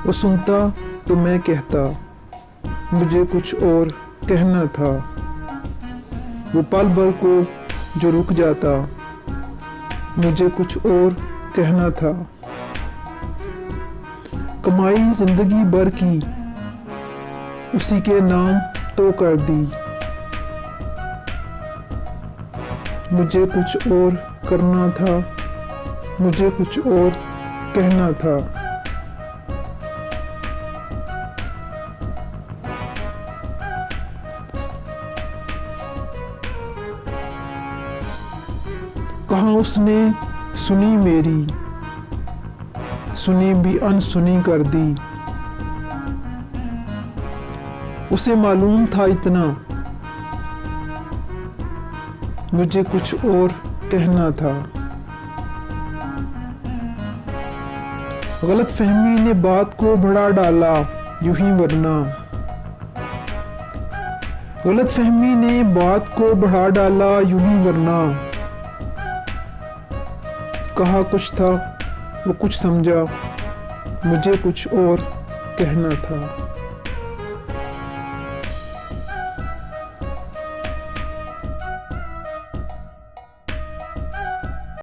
वो सुनता तो मैं कहता, मुझे कुछ और कहना था। वो पल भर को जो रुक जाता, मुझे कुछ और कहना था। कमाई जिंदगी भर की उसी के नाम तो कर दी, मुझे कुछ और करना था, मुझे कुछ और कहना था। कहाँ उसने सुनी मेरी, सुनी भी अनसुनी कर दी। उसे मालूम था इतना, मुझे कुछ और कहना था। गलतफहमी ने बात को बढ़ा डाला यूं ही वरना, गलतफहमी ने बात को बढ़ा डाला यूं ही वरना। कहा कुछ था वो कुछ समझा, मुझे कुछ और कहना था।